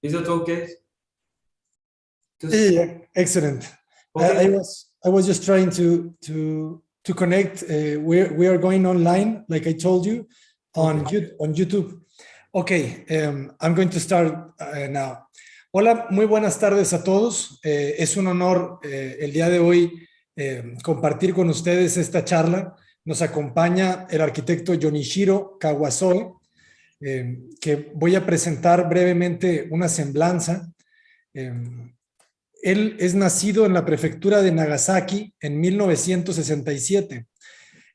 Is it okay? Yeah, excellent. Okay. I was just trying to connect. We are going online, like I told you, on YouTube. Okay, I'm going to start now. Hola, muy buenas tardes a todos. Es un honor el día de hoy compartir con ustedes esta charla. Nos acompaña el arquitecto JUNICHIRO KAWAZOE, que voy a presentar brevemente una semblanza. Él es nacido en la prefectura de Nagasaki en 1967.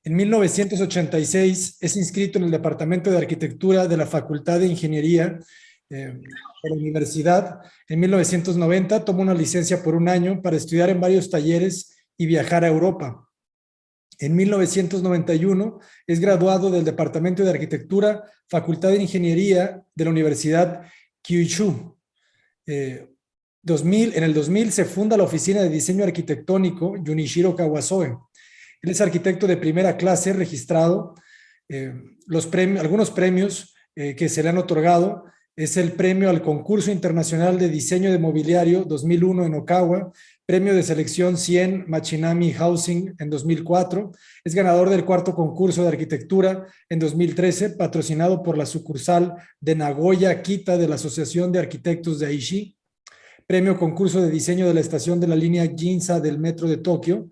En 1986 es inscrito en el Departamento de Arquitectura de la Facultad de Ingeniería de la Universidad. En 1990 tomó una licencia por un año para estudiar en varios talleres y viajar a Europa. En 1991 es graduado del Departamento de Arquitectura, Facultad de Ingeniería de la Universidad Kyushu. En el 2000 se funda la oficina de diseño arquitectónico JUNICHIRO KAWAZOE. Él es arquitecto de primera clase registrado. Algunos premios que se le han otorgado es el premio al concurso internacional de diseño de mobiliario 2001 en Okawa, premio de selección 100 Machinami Housing en 2004, es ganador del cuarto concurso de arquitectura en 2013, patrocinado por la sucursal de Nagoya, Kita de la Asociación de Arquitectos de Aichi, premio concurso de diseño de la estación de la línea Ginza del metro de Tokio,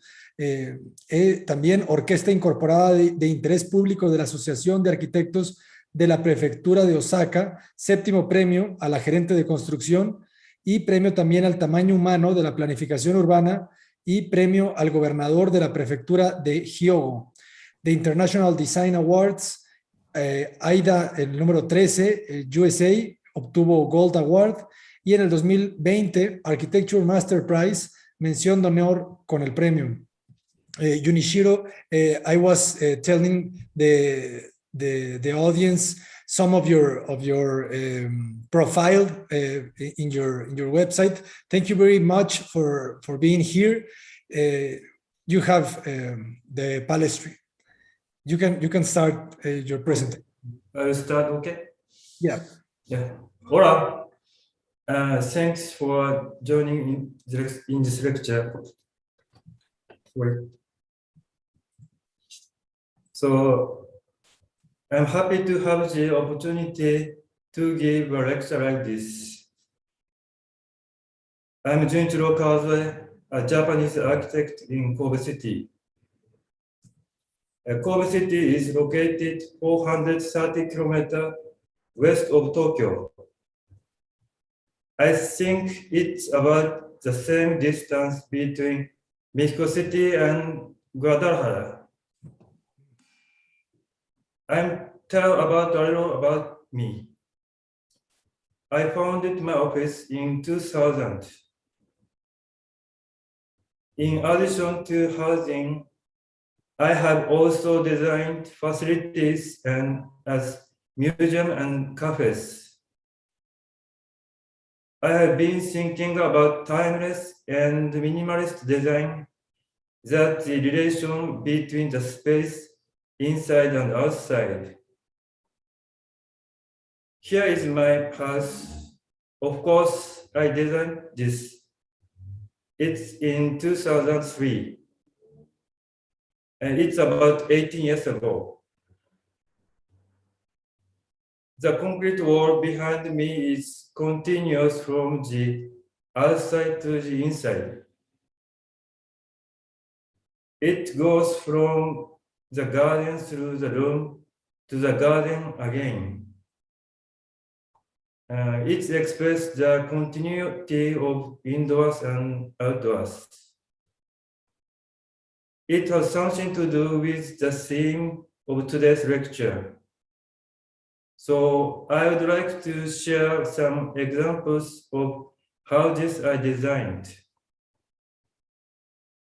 también orquesta incorporada de interés público de la Asociación de Arquitectos de la prefectura de Osaka, séptimo premio a la gerente de construcción y premio también al tamaño humano de la planificación urbana y premio al gobernador de la prefectura de Hyogo. The International Design Awards, AIDA el número 13, USA, obtuvo Gold Award, y en el 2020 Architecture Master Prize, mención de honor con el premio. JUNICHIRO, I was telling the audience some of your profile in your website. Thank you very much for being here. You have the palestry. You can start your presentation. I'll start, okay? Yeah. Hola. Thanks for joining in this lecture. So I'm happy to have the opportunity to give a lecture like this. I'm JUNICHIRO KAWAZOE, a Japanese architect in Kobe City. Kobe City is located 430 kilometers west of Tokyo. I think it's about the same distance between Mexico City and Guadalajara. I'm tell about a little about me. I founded my office in 2000. In addition to housing, I have also designed facilities and as museum and cafes. I have been thinking about timeless and minimalist design, that the relation between the space inside and outside. Here is my house. Of course, I designed this. It's in 2003, and it's about 18 years ago. The concrete wall behind me is continuous from the outside to the inside. It goes from the garden through the room to the garden again. It expresses the continuity of indoors and outdoors. It has something to do with the theme of today's lecture. So I would like to share some examples of how these are designed.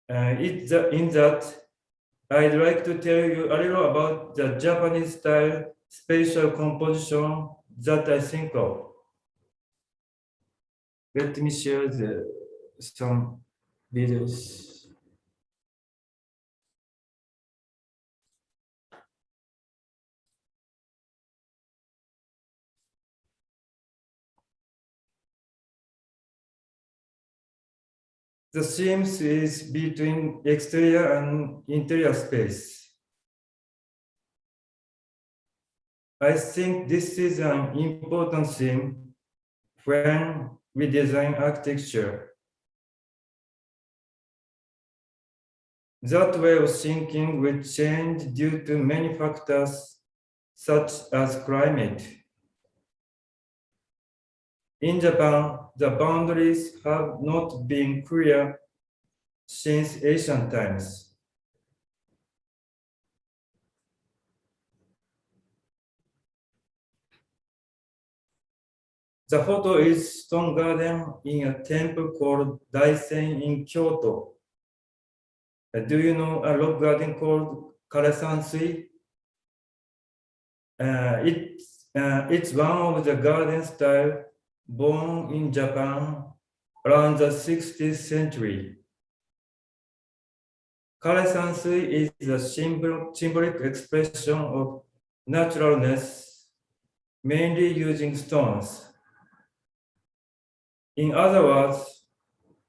In that, I'd like to tell you a little about the Japanese style spatial composition that I think of. Let me share some videos. The seams is between exterior and interior space. I think this is an important theme when we design architecture. That way of thinking will change due to many factors such as climate. In Japan, the boundaries have not been clear since ancient times. The photo is stone garden in a temple called Daisen in Kyoto. Do you know a rock garden called Karasansui? It's one of the garden style born in Japan around the 16th century. Karasansui is a symbolic expression of naturalness, mainly using stones. In other words,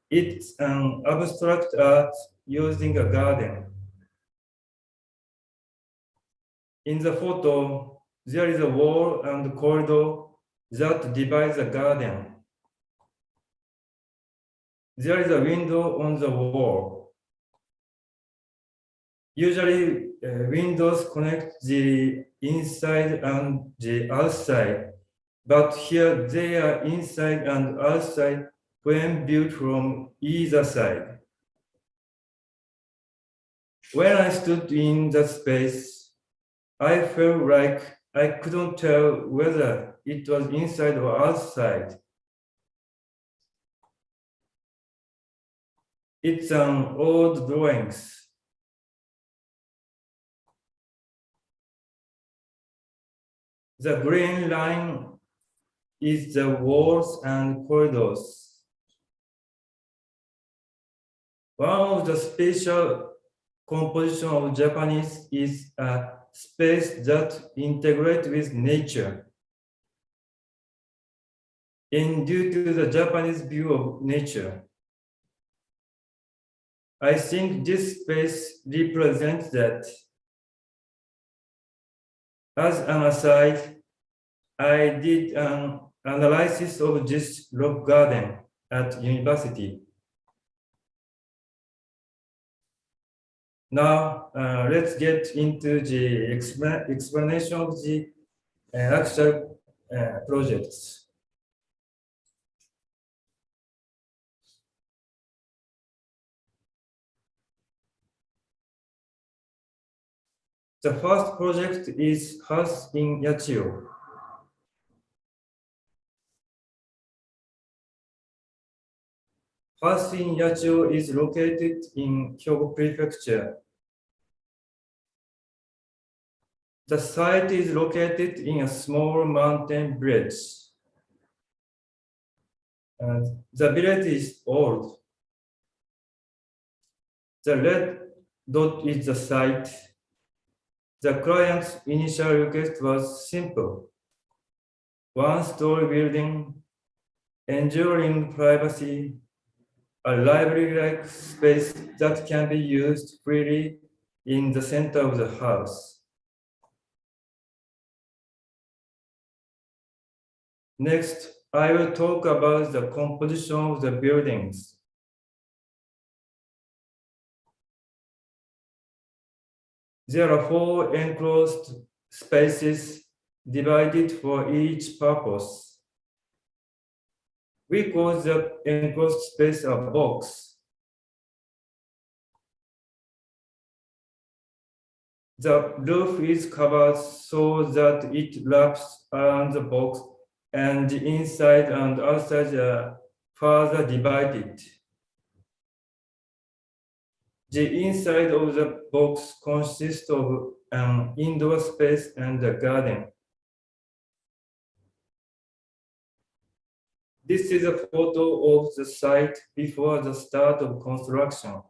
it's an abstract art using a garden. In the photo, there is a wall and corridor that divides the garden. There is a window on the wall. Usually, windows connect the inside and the outside, but here they are inside and outside when viewed from either side. When I stood in that space, I felt like I couldn't tell whether it was inside or outside. It's an old drawings. The green line is the walls and corridors. One of the special composition of Japanese is a space that integrates with nature. And due to the Japanese view of nature, I think this space represents that. As an aside, I did an analysis of this rock garden at university. Now, let's get into the explanation of the actual projects. The first project is house in Yachio. House in Yachio is located in Hyogo prefecture. The site is located in a small mountain village. The village is old. The red dot is the site. The client's initial request was simple. One-story building, ensuring privacy, a library-like space that can be used freely in the center of the house. Next, I will talk about the composition of the buildings. There are 4 enclosed spaces divided for each purpose. We call the enclosed space a box. The roof is covered so that it wraps around the box, and the inside and outside are further divided. The inside of the box consists of an indoor space and a garden. This is a photo of the site before the start of construction.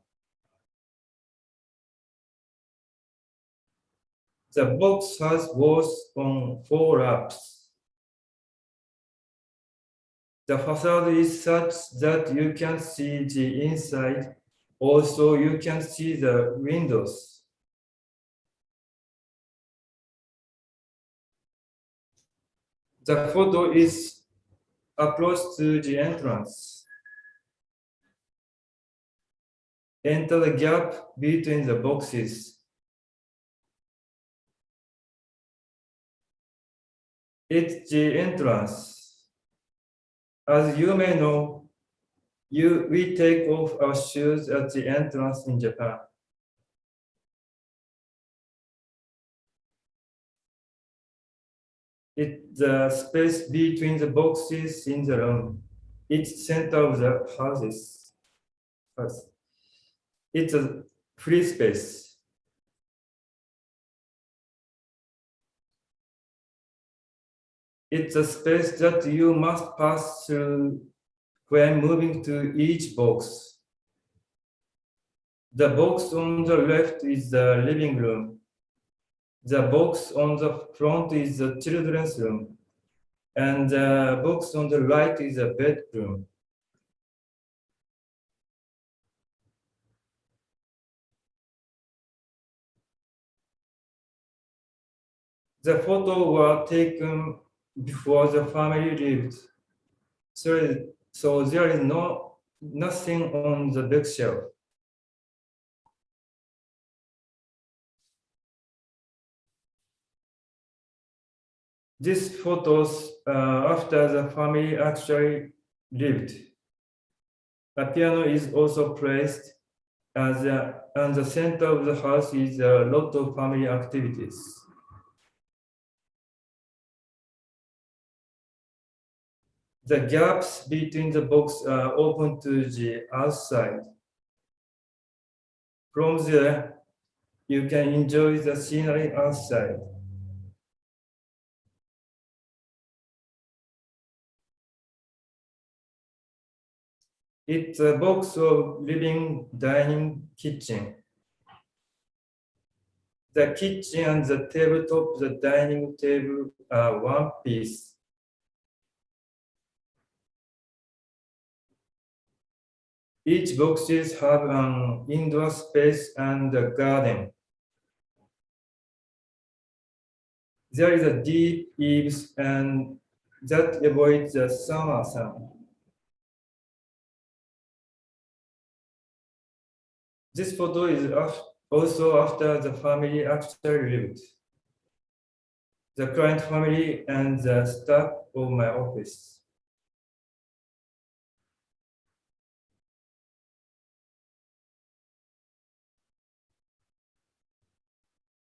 The box has walls on 4 laps. The facade is such that you can see the inside. Also, you can see the windows. The photo is approach to the entrance. Enter the gap between the boxes. It's the entrance. As you may know, we take off our shoes at the entrance in Japan. It's the space between the boxes in the room. It's center of the houses. It's a free space. It's a space that you must pass through when moving to each box. The box on the left is the living room. The box on the front is the children's room. And the box on the right is a bedroom. The photos were taken before the family lived. So there is nothing on the bookshelf. These photos after the family actually lived. A piano is also placed and the center of the house is a lot of family activities. The gaps between the boxes are open to the outside. From there, you can enjoy the scenery outside. It's a box of living, dining, kitchen. The kitchen and the tabletop, the dining table are one piece. Each boxes have an indoor space and a garden. There is a deep eaves and that avoids the summer sun. This photo is also after the family actually lived. The current family and the staff of my office.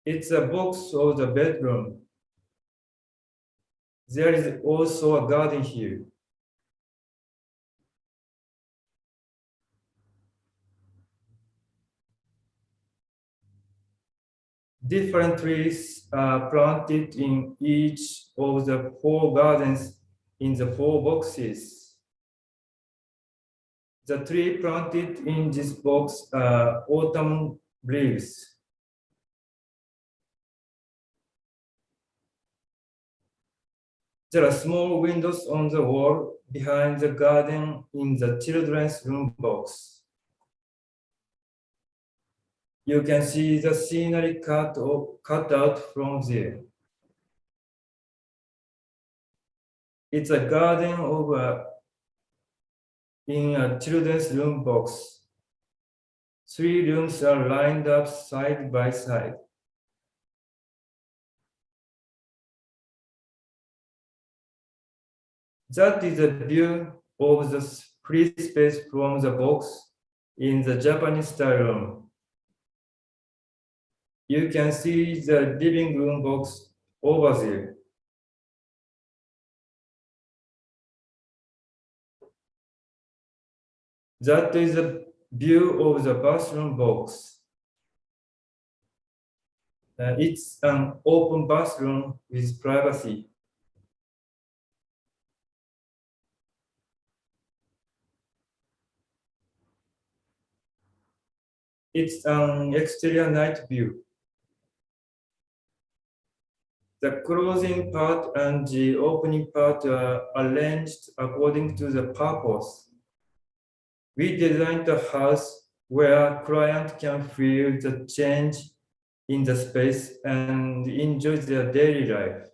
It's a box of the bedroom. There is also a garden here. Different trees are planted in each of the 4 gardens in the 4 boxes. The tree planted in this box are autumn leaves. There are small windows on the wall behind the garden in the children's room box. You can see the scenery cut out from there. It's a garden in a children's room box. 3 rooms are lined up side by side. That is a view of the free space from the box in the Japanese style room. You can see the living room box over there. That is a view of the bathroom box. It's an open bathroom with privacy. It's an exterior night view. The closing part and the opening part are arranged according to the purpose. We designed a house where client can feel the change in the space and enjoy their daily life.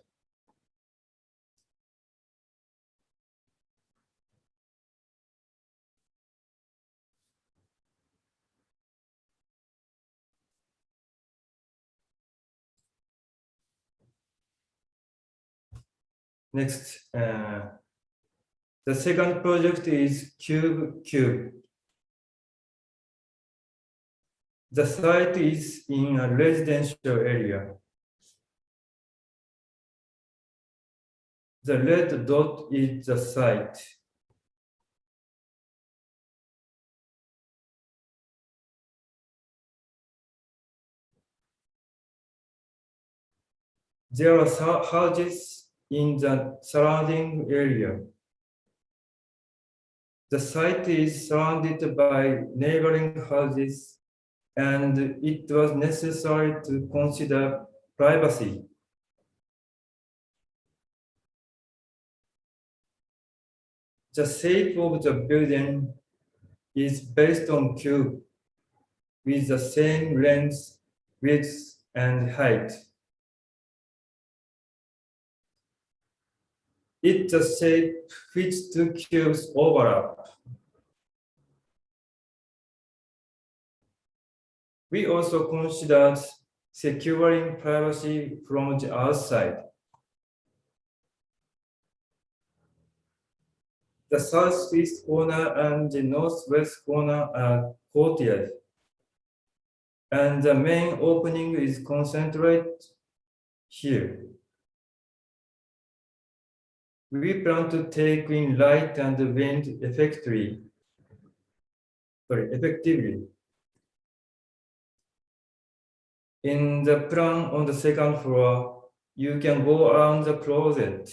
Next, the second project is Cube. The site is in a residential area. The red dot is the site. There are houses in the surrounding area. The site is surrounded by neighboring houses, and it was necessary to consider privacy. The shape of the building is based on cube with the same length, width, and height. If the shape which two cubes overlap. We also considered securing privacy from the outside. The southeast corner and the northwest corner are courtyard, and the main opening is concentrated here. We plan to take in light and wind effectively. In the plan on the second floor, you can go around the closet.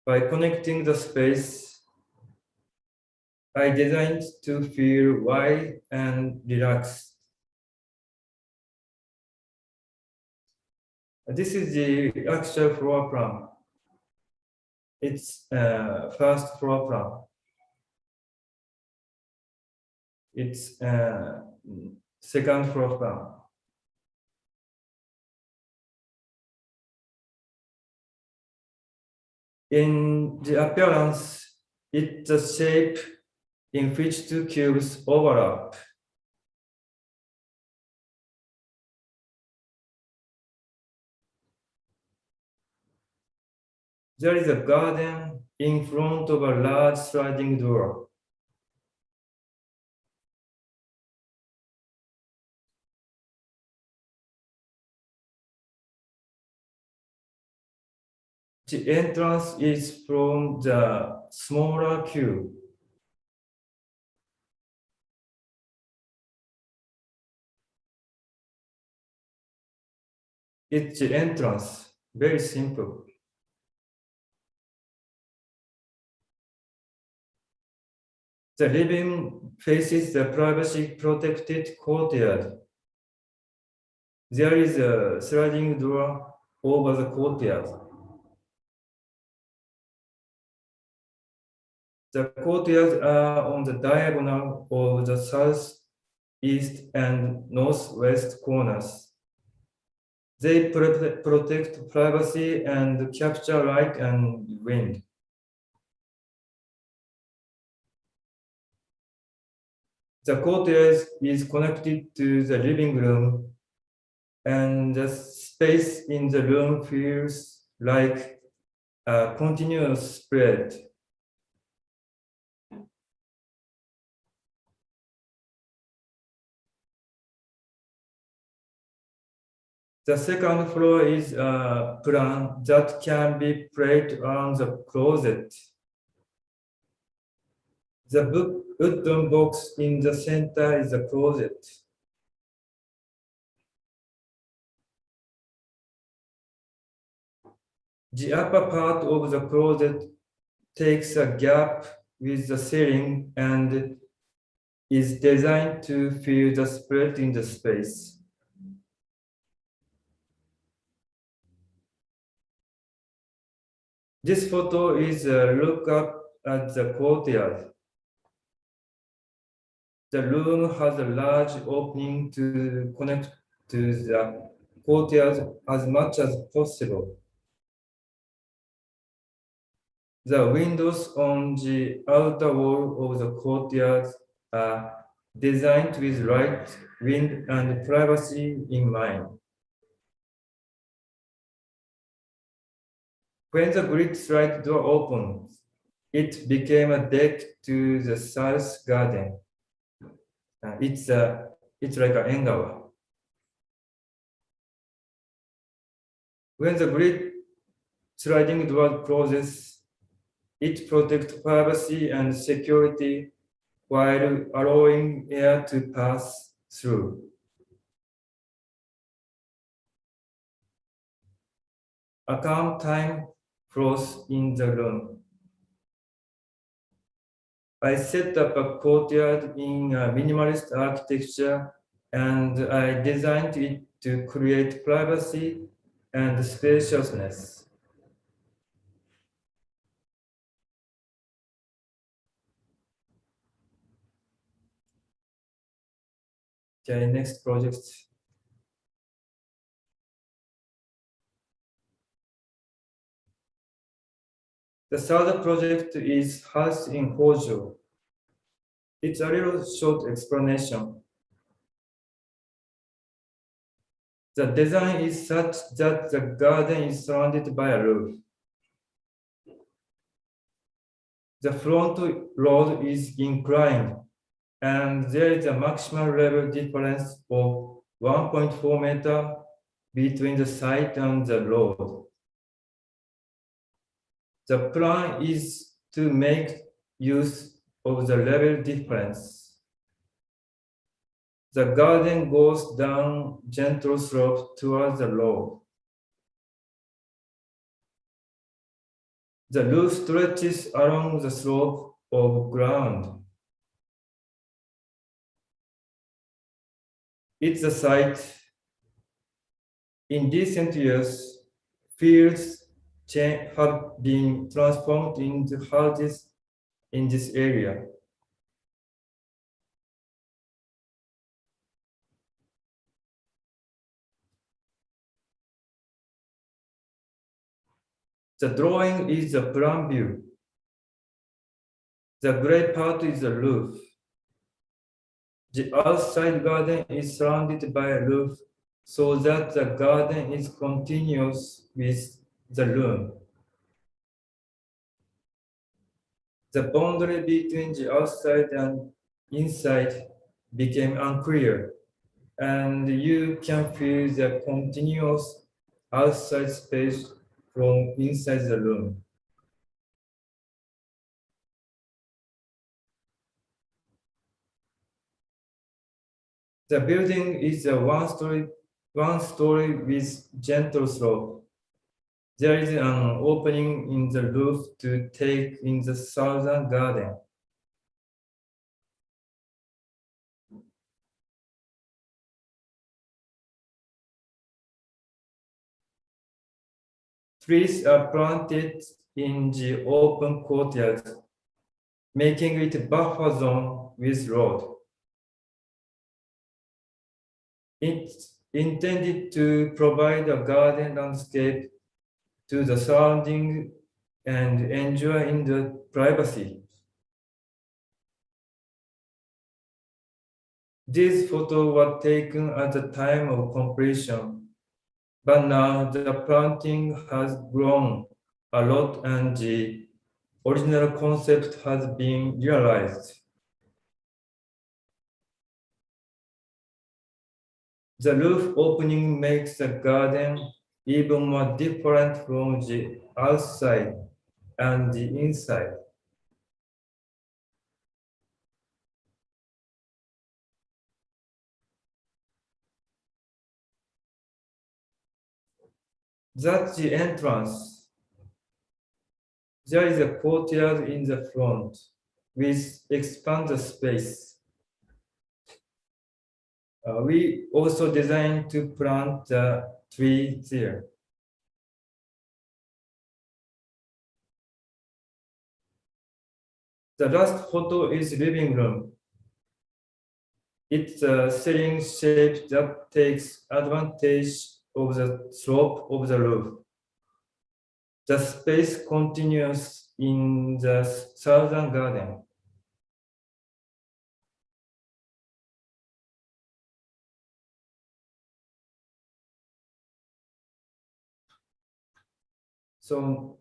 By connecting the space, I designed to feel wide and relaxed. This is the actual floor plan. It's first floor plan. It's second floor plan. In the appearance, it's the shape in which two cubes overlap. There is a garden in front of a large sliding door. The entrance is from the smaller cube. It's the entrance, very simple. The living faces the privacy-protected courtyard. There is a sliding door over the courtyard. The courtyards are on the diagonal of the south, east, and northwest corners. They protect privacy and capture light and wind. The courtyard is connected to the living room, and the space in the room feels like a continuous spread. The second floor is a plan that can be played on the closet. The wooden box in the center is the closet. The upper part of the closet takes a gap with the ceiling and is designed to fill the spread in the space. This photo is a look up at the courtyard. The room has a large opening to connect to the courtyard as much as possible. The windows on the outer wall of the courtyard are designed with light, wind, and privacy in mind. When the grid slide door opened, it became a deck to the south garden. It's like an engawa. When the grid sliding door closes, it protects privacy and security while allowing air to pass through. A calm time flows in the room. I set up a courtyard in minimalist architecture, and I designed it to create privacy and spaciousness. Okay, next project. The third project is house in Hyogo. It's a little short explanation. The design is such that the garden is surrounded by a roof. The front road is inclined, and there is a maximum level difference of 1.4 meters between the site and the road. The plan is to make use of the level difference. The garden goes down gentle slope towards the road. The roof stretches along the slope of ground. It's a site. In recent years, fields have been transformed into houses in this area. The drawing is a plan view. The gray part is the roof. The outside garden is surrounded by a roof so that the garden is continuous with the room. The boundary between the outside and inside became unclear, and you can feel the continuous outside space from inside the room. The building is a one-story with gentle slope. There is an opening in the roof to take in the southern garden. Trees are planted in the open courtyard, making it a buffer zone with road. It's intended to provide a garden landscape to the surrounding and enjoy in the privacy. These photos were taken at the time of completion, but now the planting has grown a lot and the original concept has been realized. The roof opening makes the garden even more different from the outside and the inside. That's the entrance. There is a courtyard in the front with expanded space. We also designed to plant a tree there. The last photo is living room. It's a ceiling shape that takes advantage of the slope of the roof. The space continues in the southern garden. So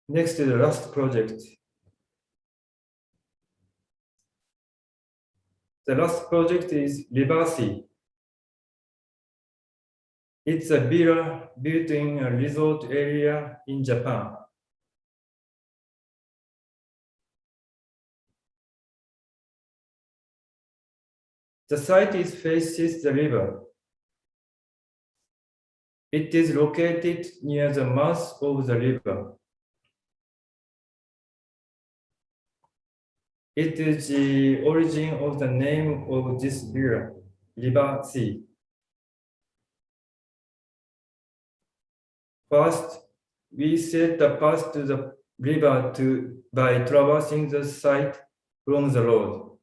next to the last project. The last project is Riversi. It's a villa built in a resort area in Japan. The site faces the river. It is located near the mouth of the river. It is the origin of the name of this villa, Riversi. First, we set the path to the river by traversing the site from the road.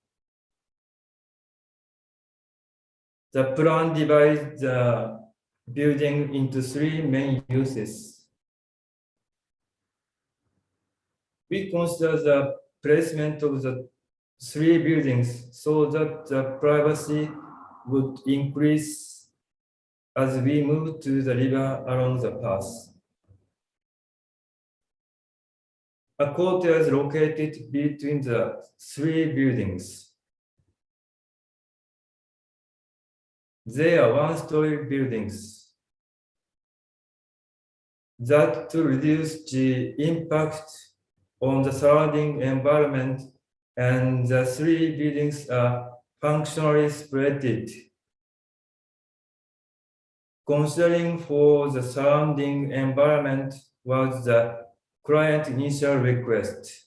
The plan divides the building into three main uses. We consider the placement of the three buildings so that the privacy would increase as we move to the river along the path. A courtyard is located between the three buildings. They are one-story buildings. That to reduce the impact on the surrounding environment, and the three buildings are functionally separated. Considering for the surrounding environment was the client's initial request.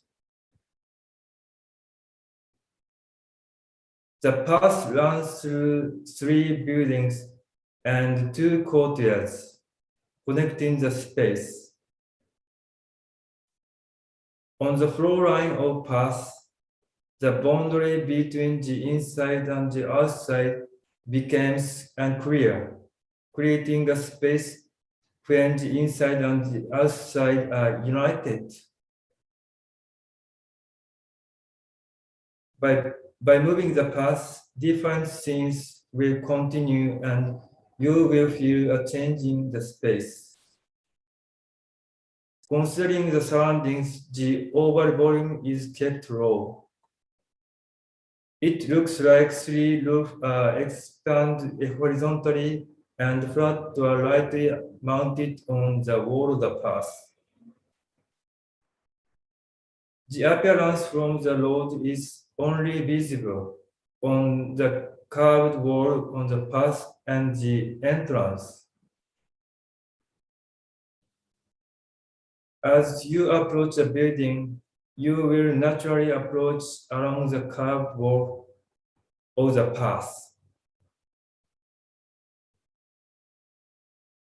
The path runs through three buildings and two courtyards, connecting the space. On the floor line of path, the boundary between the inside and the outside becomes unclear, creating a space when the inside and the outside are united. By moving the path, different scenes will continue and you will feel a change in the space. Considering the surroundings, the overall volume is kept low. It looks like three roofs expand horizontally and flat or lightly mounted on the wall of the path. The appearance from the road is only visible on the curved wall on the path and the entrance. As you approach the building, you will naturally approach along the curved wall of the path.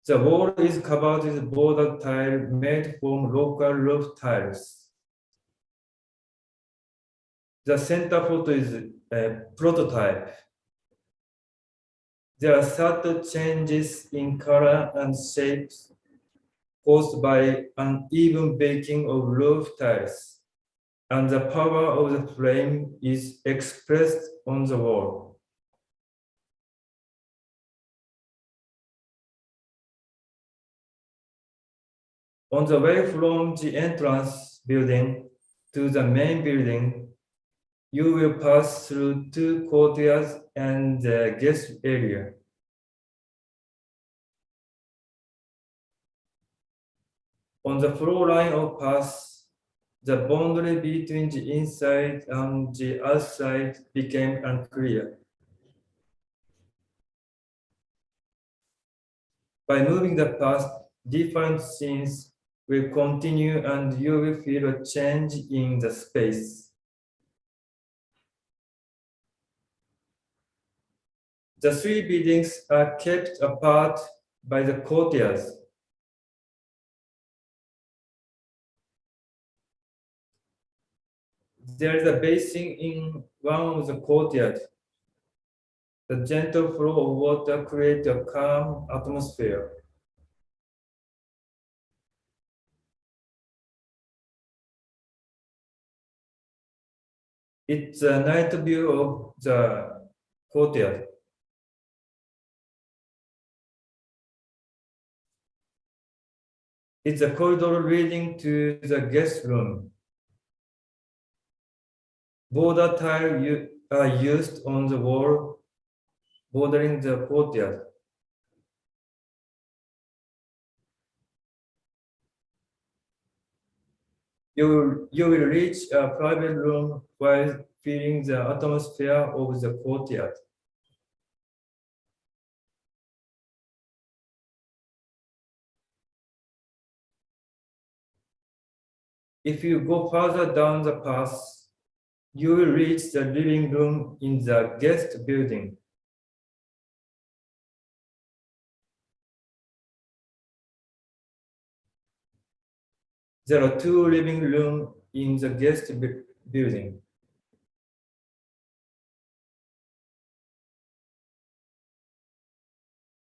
The wall is covered with border tile made from local roof tiles. The center photo is a prototype. There are subtle changes in color and shapes caused by uneven baking of roof tiles, and the power of the frame is expressed on the wall. On the way from the entrance building to the main building, you will pass through two courtyards and the guest area. On the floor line of path, the boundary between the inside and the outside became unclear. By moving the path, different scenes will continue and you will feel a change in the space. The three buildings are kept apart by the courtyards. There is a basin in one of the courtyards. The gentle flow of water creates a calm atmosphere. It's a night view of the courtyard. It's a corridor leading to the guest room. Border tiles are used on the wall bordering the courtyard. You will reach a private room while feeling the atmosphere of the courtyard. If you go further down the path, you will reach the living room in the guest building. There are 2 living rooms in the guest building.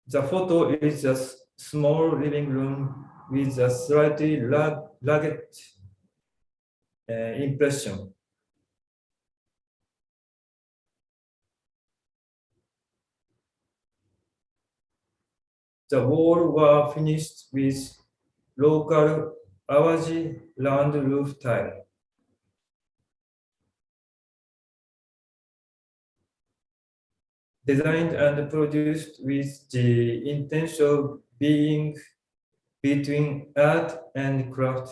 The photo is a small living room with a slightly rugged impression. The walls were finished with local Awaji round roof tile. Designed and produced with the intention of being between art and craft.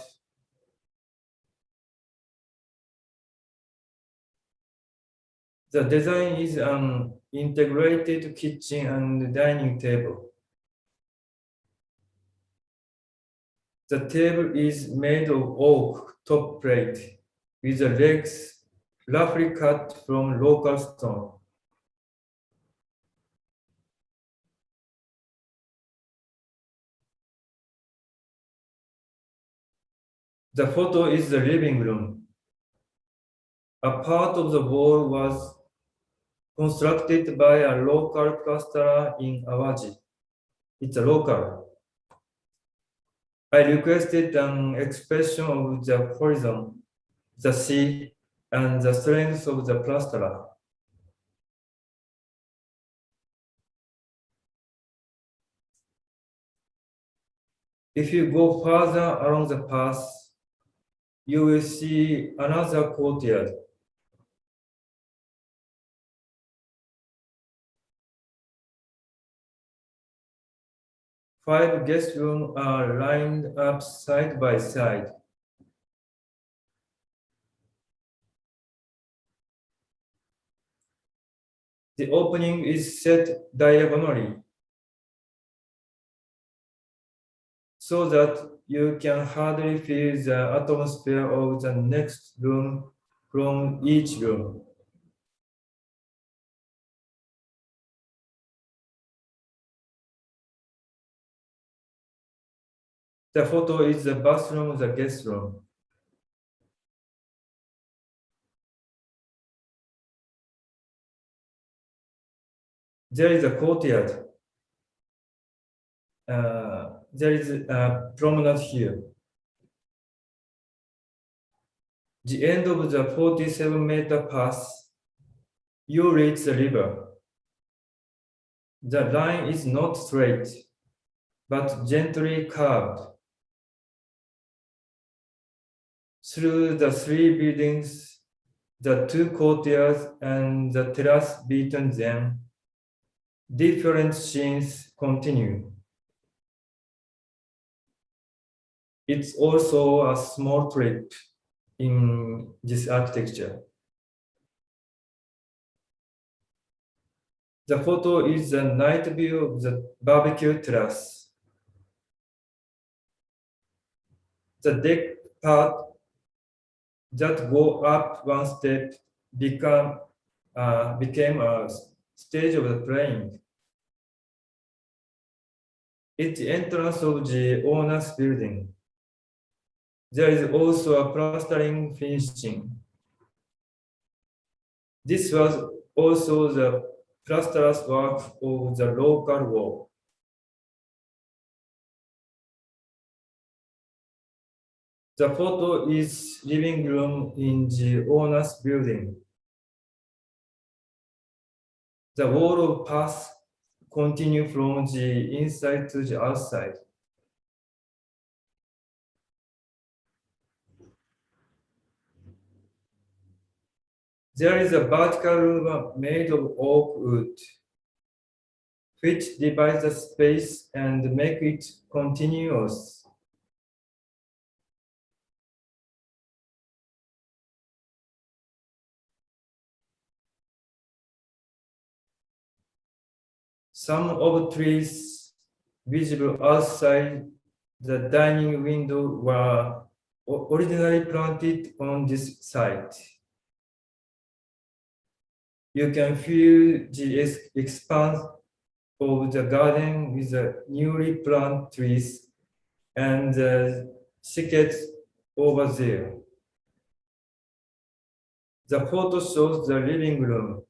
The design is an integrated kitchen and dining table. The table is made of oak top plate with the legs roughly cut from local stone. The photo is the living room. A part of the wall was constructed by a local plasterer in Awaji. It's a local. I requested an expression of the horizon, the sea, and the strength of the plasterer. If you go further along the path, you will see another courtyard. Five guest rooms are lined up side by side. The opening is set diagonally so that you can hardly feel the atmosphere of the next room from each room. The photo is the bathroom, the guest room. There is a courtyard. There is a promenade here. The end of the 47-meter path, you reach the river. The line is not straight, but gently curved. Through the 3 buildings, the 2 courtyards, and the terrace between them, different scenes continue. It's also a small trip in this architecture. The photo is a night view of the barbecue terrace. The deck part that go up one step became a stage of the playing. It's the entrance of the owner's building. There is also a plastering finishing. This was also the plasterer's work of the local wall. The photo is living room in the owner's building. The wall of path continue from the inside to the outside. There is a vertical room made of oak wood, which divides the space and make it continuous. Some of trees visible outside the dining window were originally planted on this site. You can feel the expanse of the garden with the newly planted trees and the thickets over there. The photo shows the living room,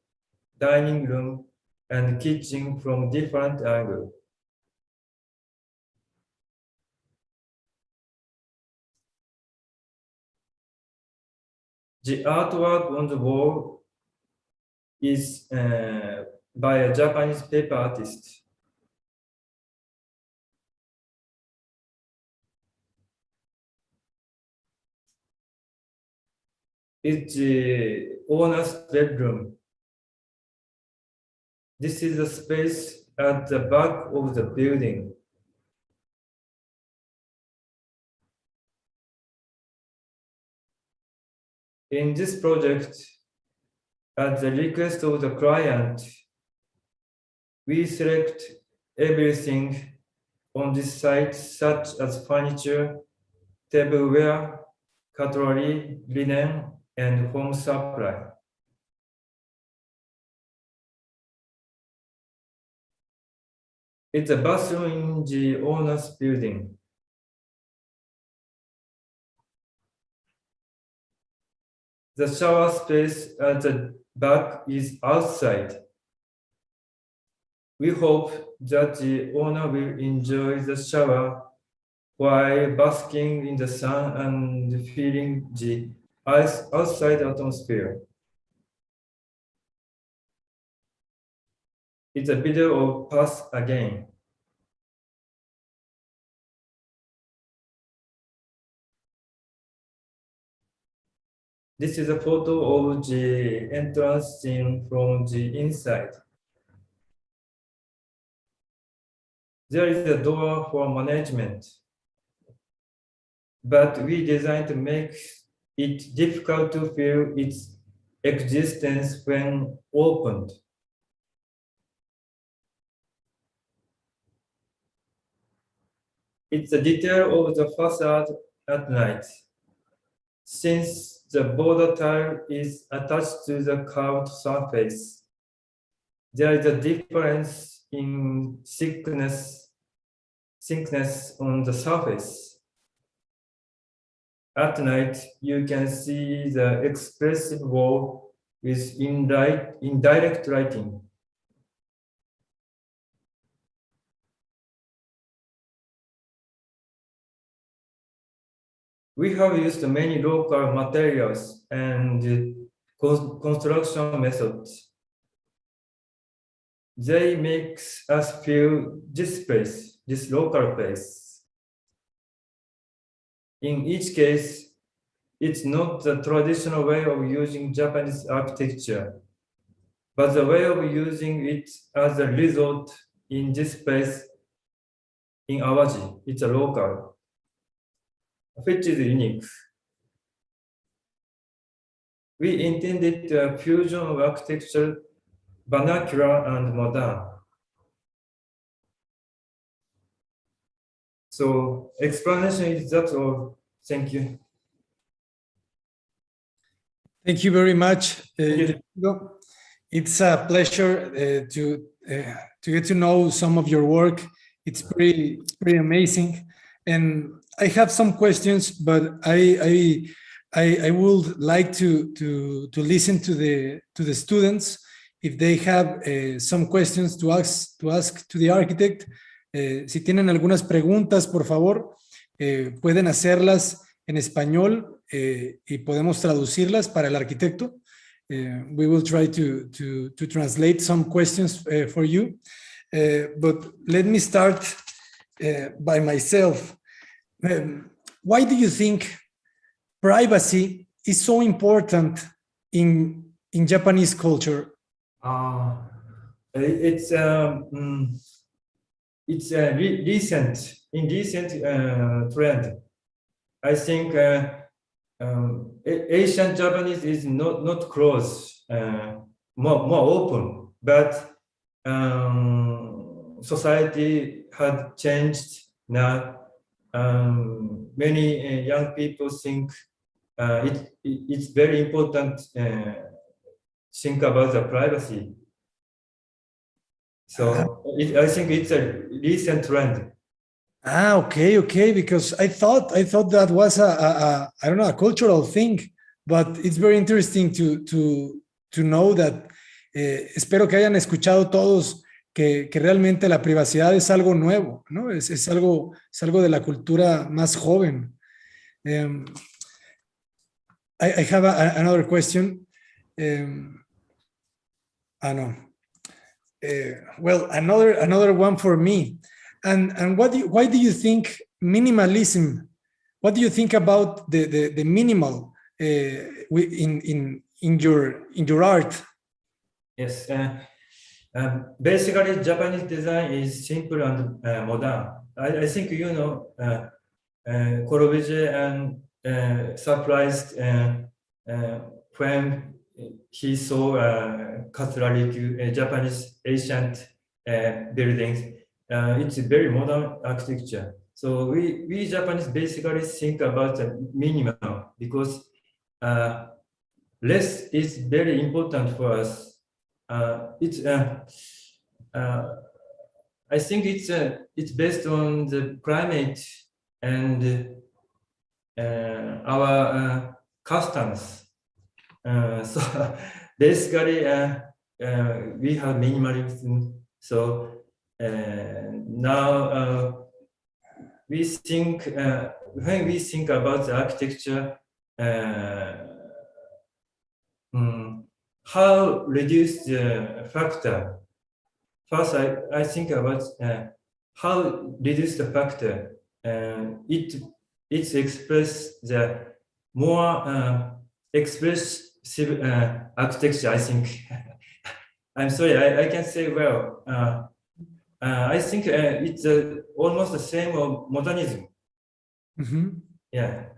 dining room, and kitchen from different angles. The artwork on the wall is by a Japanese paper artist. It's the owner's bedroom. This is the space at the back of the building. In this project, at the request of the client, we select everything on this site, such as furniture, tableware, cutlery, linen, and home supply. It's a bathroom in the owner's building. The shower space at the back is outside. We hope that the owner will enjoy the shower while basking in the sun and feeling the outside atmosphere. It's a video of path again. This is a photo of the entrance scene from the inside. There is a door for management, but we designed to make it difficult to feel its existence when opened. It's a detail of the facade at night. Since the border tile is attached to the curved surface, there is a difference in thickness on the surface. At night, you can see the expressive wall with indirect lighting. We have used many local materials and construction methods. They make us feel this place, this local place. In each case, it's not the traditional way of using Japanese architecture, but the way of using it as a resort in this place in Awaji. It's a local, which is unique. We intended a fusion of architecture, vernacular and modern. So explanation is that all. Thank you. Thank you very much. It's a pleasure to get to know some of your work. It's pretty amazing. And I have some questions, but I I would like to listen to the students if they have some questions to ask to the architect. Si tienen algunas preguntas, por favor, pueden hacerlas en español y podemos traducirlas para el arquitecto. We will try to translate some questions for you. But let me start by myself. Why do you think privacy is so important in Japanese culture? It's a recent trend. I think Asian Japanese is not close, more open, but society had changed now. Many young people think it's very important think about the privacy. So I think it's a recent trend. Okay. Because I thought that was a I don't know, a cultural thing, but it's very interesting to know that. Espero que hayan escuchado todos que realmente la privacidad es algo nuevo, ¿no? Es algo de la cultura más joven. I have another question. Well, another one for me. And why do you think minimalism? What do you think about the minimal in your art? Yes. Basically, Japanese design is simple and modern. I think you know Corbusier and surprised when he saw Catholic Japanese ancient buildings. It's a very modern architecture. So we Japanese basically think about the minimum because less is very important for us. I think it's based on the climate and our customs. So basically, we have minimalism. So now we think when we think about the architecture, how reduce the factor. First, I think about how reduce the factor. It's express the more expressive architecture. I think. I'm sorry, I can say well. I think it's almost the same of modernism. Mm-hmm. Yeah.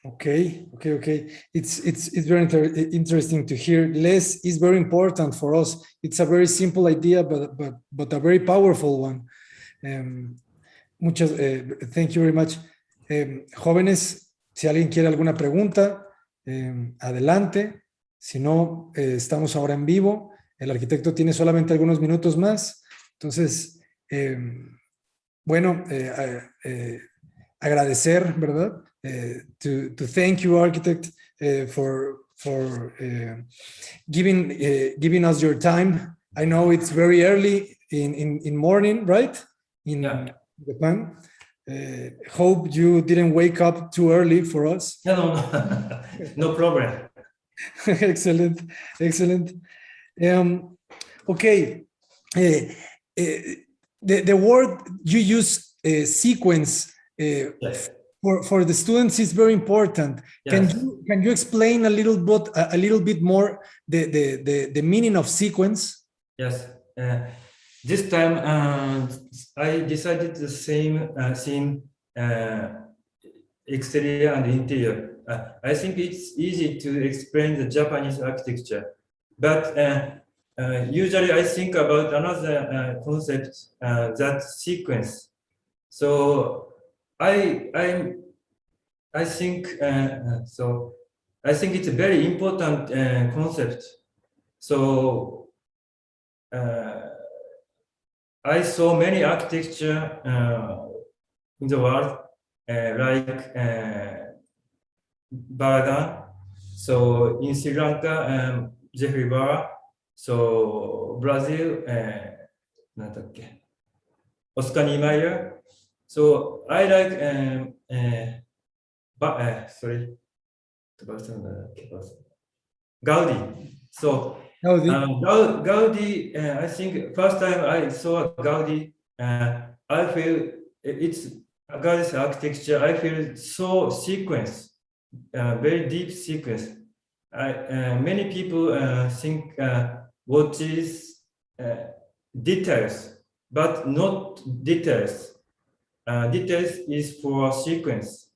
Okay. It's very interesting to hear. Less is very important for us. It's a very simple idea, but a very powerful one. Thank you very much. Jóvenes, si alguien quiere alguna pregunta, adelante. Si no, estamos ahora en vivo. El arquitecto tiene solamente algunos minutos más. Entonces, bueno, agradecer, ¿verdad? To thank you, architect, for giving us your time. I know it's very early in morning, right? In Japan. Hope you didn't wake up too early for us. No, no problem. Excellent. Okay. The word you use, sequence, Yes. For the students is very important. Yes. Can you explain a little bit more the meaning of sequence? Yes. This time I decided the same theme, exterior and interior. I think it's easy to explain the Japanese architecture, but usually I think about another concept, that sequence. So I think it's a very important concept. So I saw many architecture in the world, like Baragan. So in Sri Lanka, Jeffrey Barra. So Brazil, なんだっけ Oscar Niemeyer. So I like sorry, Gaudi. So Gaudi, I think first time I saw Gaudi, I feel it's Gaudi's architecture. I feel so sequence, very deep sequence. Many people think what is details, but not details. Details is for sequence.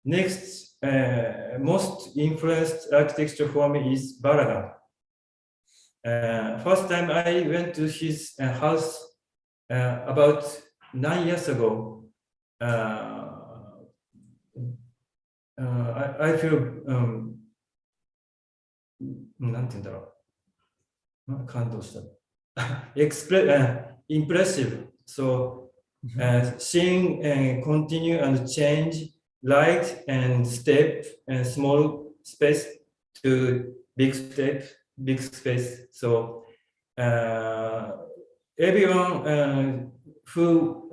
Next, most influenced architecture for me is Baragan. First time I went to his house about 9 years ago. I feel なんて言うんだろう。感動した。impressive. So seeing continue and change light and step and small space to big step, big space. So everyone who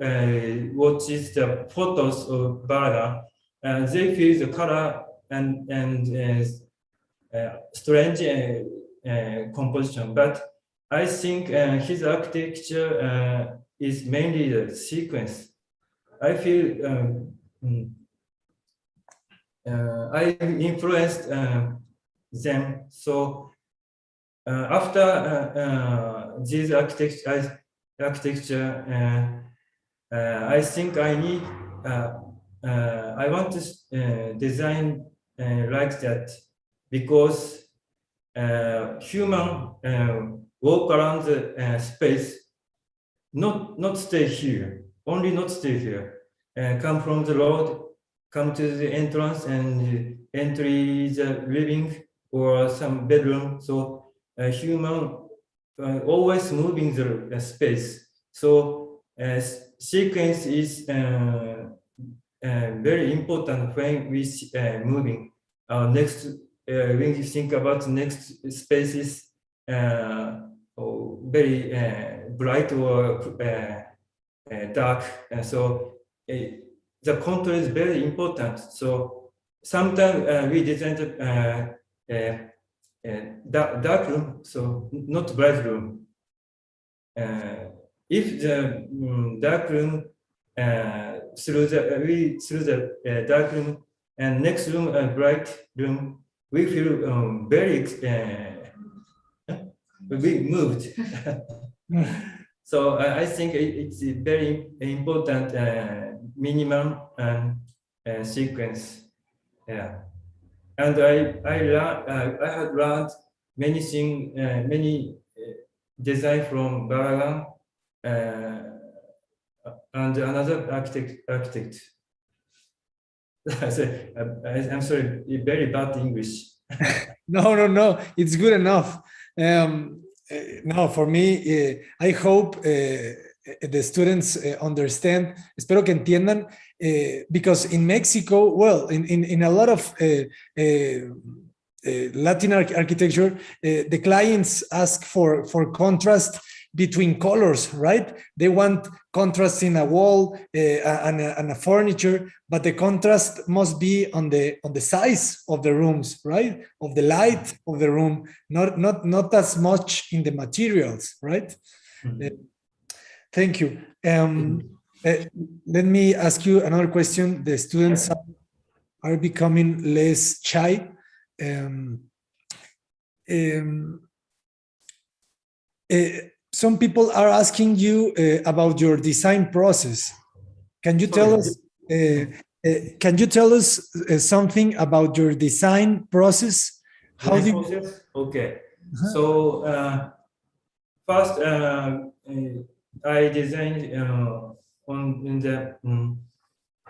watches the photos of Baragan, they feel the color and strange composition. But I think his architecture is mainly the sequence. I feel I influenced them. So after this architecture, I think I need. I want to design like that because human walk around the space, not stay here, only not stay here. Come from the road, come to the entrance and enter the living or some bedroom. So human always moving the space. So sequence is very important when we moving. Next, when you think about next spaces, very bright or dark, so the contour is very important. So sometimes we design dark room, so not bright room. If the dark room through the dark room and next room bright room, we feel very we moved. So I think it's a very important minimum sequence. Yeah, and I had learned many things, many design from Baragan and another architect. I'm sorry, very bad English. No, it's good enough. No, for me, I hope the students understand. Espero que entiendan, because in Mexico, well, in a lot of Latin architecture, the clients ask for contrast between colors, right? They want contrast in a wall and a furniture, but the contrast must be on the size of the rooms, right? Of the light of the room, not as much in the materials, right? Mm-hmm. Thank you. Let me ask you another question. The students are becoming less shy. Some people are asking you about your design process. Can you tell us? Can you tell us something about your design process? How do you? Okay. So first, I designed in the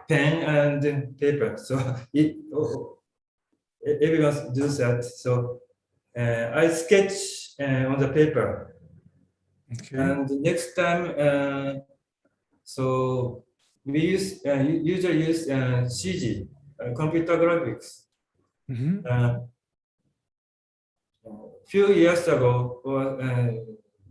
pen and paper. So everyone does that. So I sketch on the paper. Okay. And next time, so we usually use CG, computer graphics. Few years ago,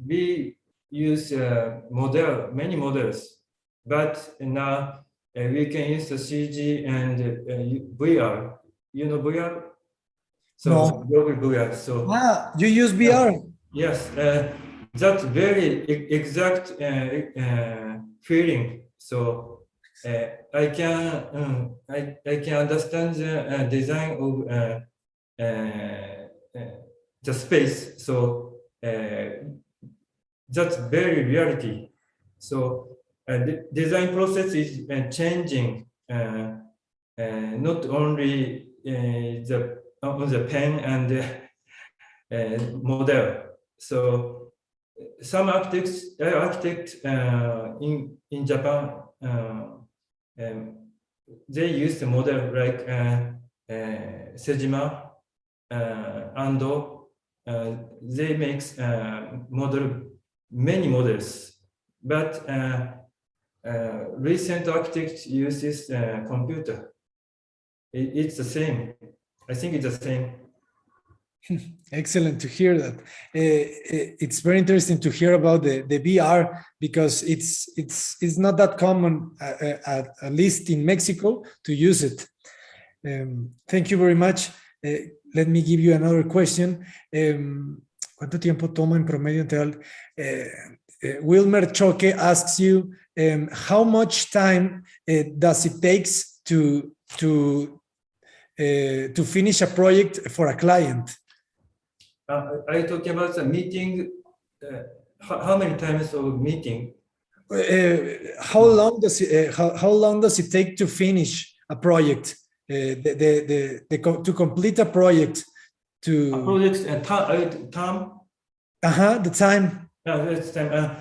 we use many models, but now we can use the CG and VR. You know VR? So No. VR. So You use VR? Yes, that's very exact feeling. So I can understand the design of the space. So that's very reality. So the design process is changing. Not only on the pen and model. So some architects in Japan, they use the model like Sejima Ando. They make many models, but recent architect uses computer. It's the same. I think it's the same. Excellent to hear that. It's very interesting to hear about the VR because it's not that common, at least in Mexico, to use it. Thank you very much. Let me give you another question. ¿Cuánto tiempo toma en promedio integral? Wilmer Choque asks you, how much time does it takes to finish a project for a client? Are you talking about the meeting? How many times of meeting? How long does it take to finish a project? To complete a project? A project time? The time. That's time.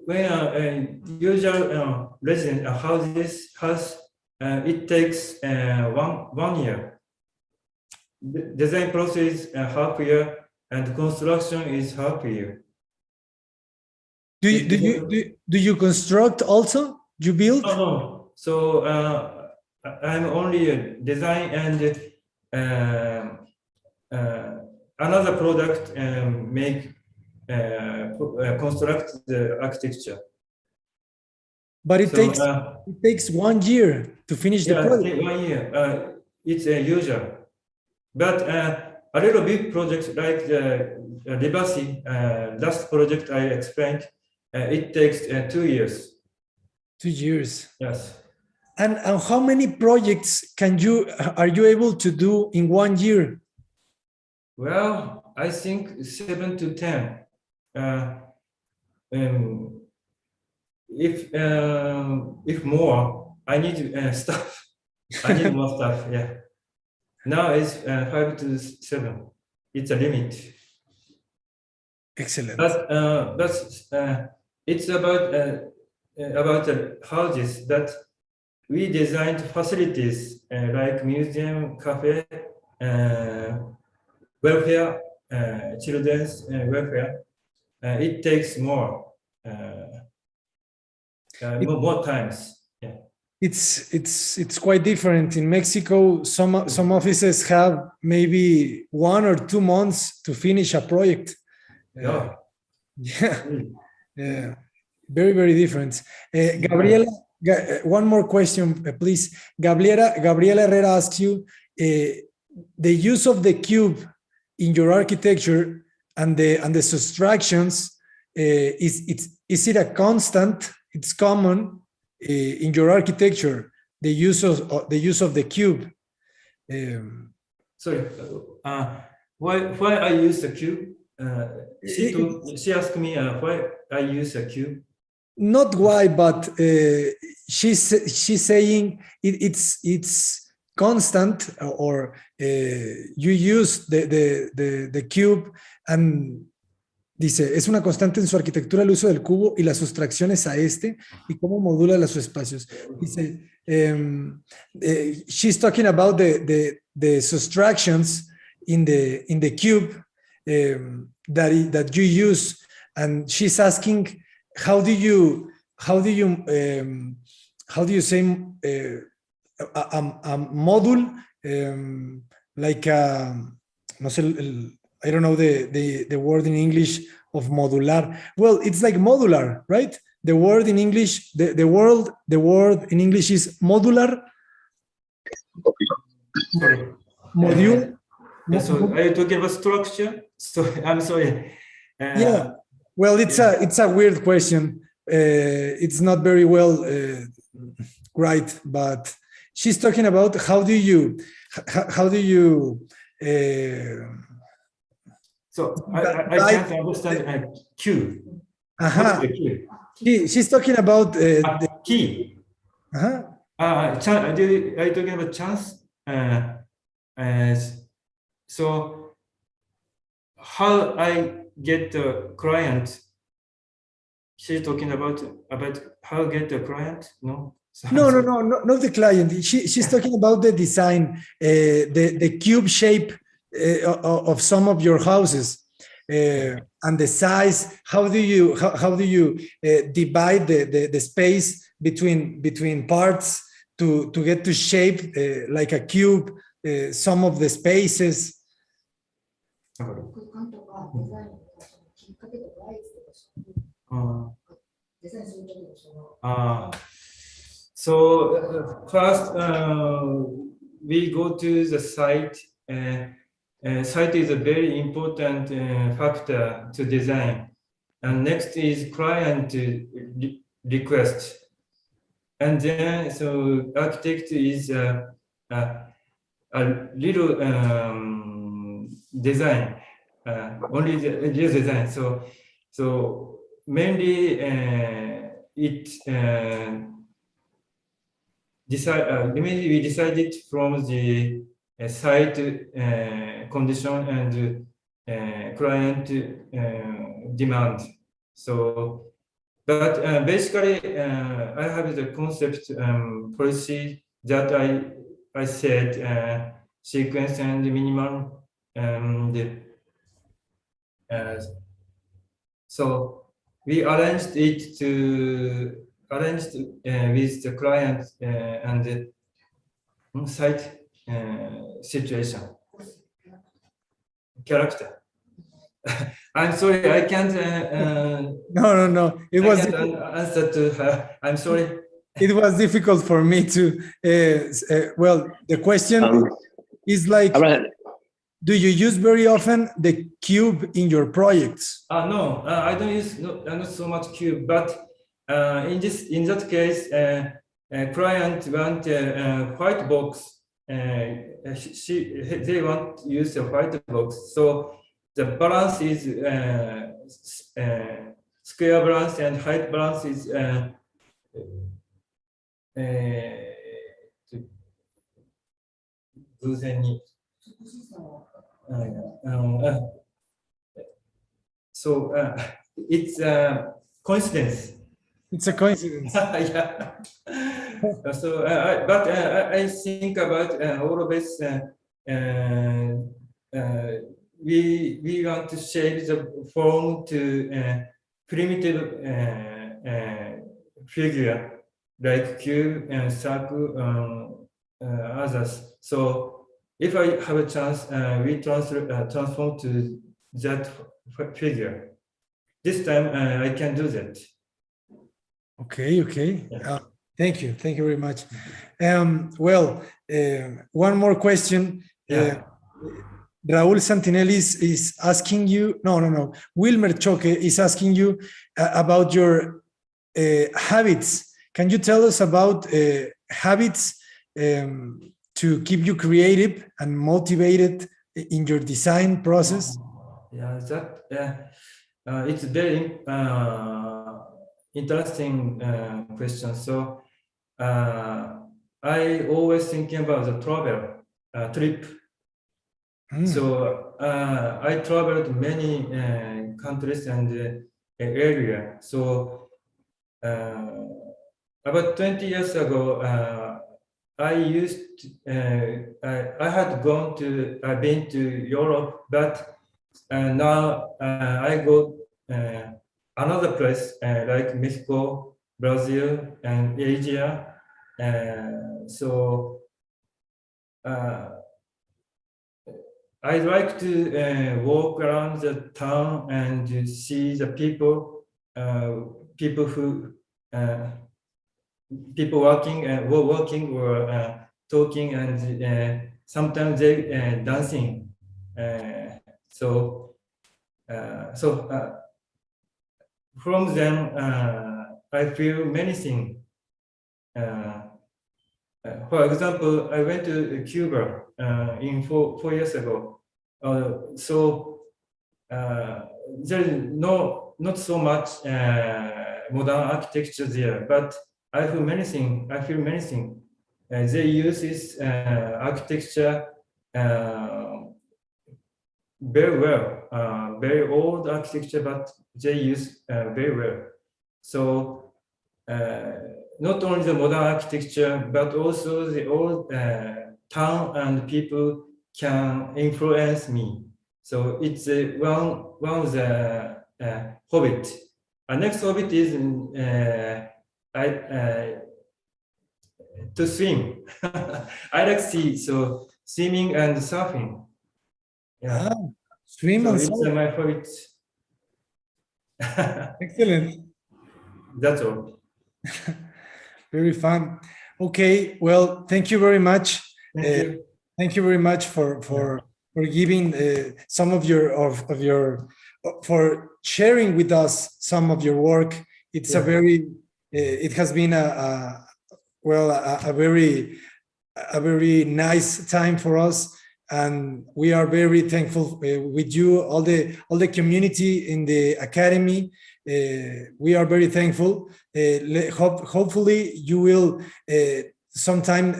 When a usual resident house, it takes 1 year. The design process half year and construction is half year. Do you construct also? You build? No. So I'm only a design and another product make construct the architecture. But it takes 1 year to finish the project. 1 year. It's usual. But a little big project like the Libasi, last project I explained, it takes 2 years. 2 years. Yes. And how many projects are you able to do in 1 year? Well, I think 7 to 10. If more, I need stuff. I need more stuff. Yeah. Now it's 5 to 7. It's a limit. Excellent. But it's about the houses that we designed facilities like museum, cafe, welfare, children's welfare. It takes more times. Yeah. It's quite different. In Mexico, some offices have maybe 1 or 2 months to finish a project. Yeah. Very, very different. Gabriela, one more question, please. Gabriela Herrera asks you, the use of the cube in your architecture and the subtractions, is it a constant? It's common in your architecture, the use of the cube. Sorry, why I use the cube? She asked me why I use a cube. Not why, but she's saying it's constant, or you use the cube, and dice, es una constante en su arquitectura el uso del cubo y las sustracciones a este y cómo modula los espacios. Dice, she's talking about the subtractions in the cube that you use, and she's asking, how do you say a module like no sé, I don't know the word in English of modular. Well, it's like modular, right? The word in English, the word in English is modular. Sorry. Module. So are you talking about structure? So I'm sorry. Yeah. Well, it's a weird question. It's not very well right, but she's talking about how do you so I can't understand Q. What is the Q? She's talking about the key. Are you talking about chance? So how I get the client? She's talking about how get the client? No. No, not the client. She's talking about the design, the cube shape of some of your houses. And the size. How do you divide the space between parts to get to shape like a cube some of the spaces? So first we go to the site. Site is a very important factor to design. And next is client request. And then, so architect is a little design, only the little design. So mainly we decided from the site condition and client demand. So, but basically, I have the concept policy that I said sequence and minimum. So we arranged it with the client and the site situation character. I'm sorry, I can't. No. It was answer to her. I'm sorry. It was difficult for me to. Well, the question is like, do you use very often the cube in your projects? No, I don't use not so much cube, but in that case, client want a white box. They want to use a white box. So the balance is square balance and height balance is so it's a coincidence. It's a coincidence. Yeah. So, but I think about all of this. We want to shape the form to primitive figure like cube and circle, others. So if I have a chance, we transform to that figure. This time I can do that. Okay. Yeah. Thank you very much. Well, one more question. Yeah. Raúl Santinelli is asking you, no. Wilmer Choque is asking you about your habits. Can you tell us about habits to keep you creative and motivated in your design process? Yeah, it's very interesting question. So I always thinking about the travel trip. So I traveled many countries and area. So about 20 years ago, I had been to Europe, but now I go another place like Mexico, Brazil, and Asia. So I like to walk around the town and to see the people, people working and working or talking, and sometimes they dancing. From them, I feel many things. For example, I went to Cuba in 4 years ago. There's not so much modern architecture there, but I feel many things. They use this architecture very well, very old architecture, but they use very well. So not only the modern architecture, but also the old town and people can influence me. So it's one of the hobbit. Next hobbit is to swim. I like sea, so swimming and surfing. Yeah. Swim so and it's surf. my favorite. Excellent. That's all. Very fun. Okay, well, thank you very much. Thank you. Thank you very much for giving some of your for sharing with us some of your work. It's a very it has been a very nice time for us, and we are very thankful with you, all the community in the academy. We are very thankful. Hopefully you will sometime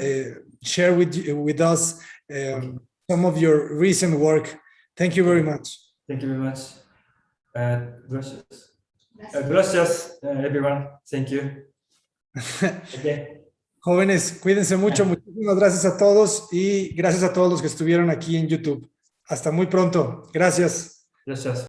share with us some of your recent work. Thank you very much. Thank you very much. Gracias. Gracias, everyone. Thank you. Okay. Jóvenes, cuídense mucho. Muchísimas gracias a todos y gracias a todos los que estuvieron aquí en YouTube. Hasta muy pronto. Gracias. Gracias.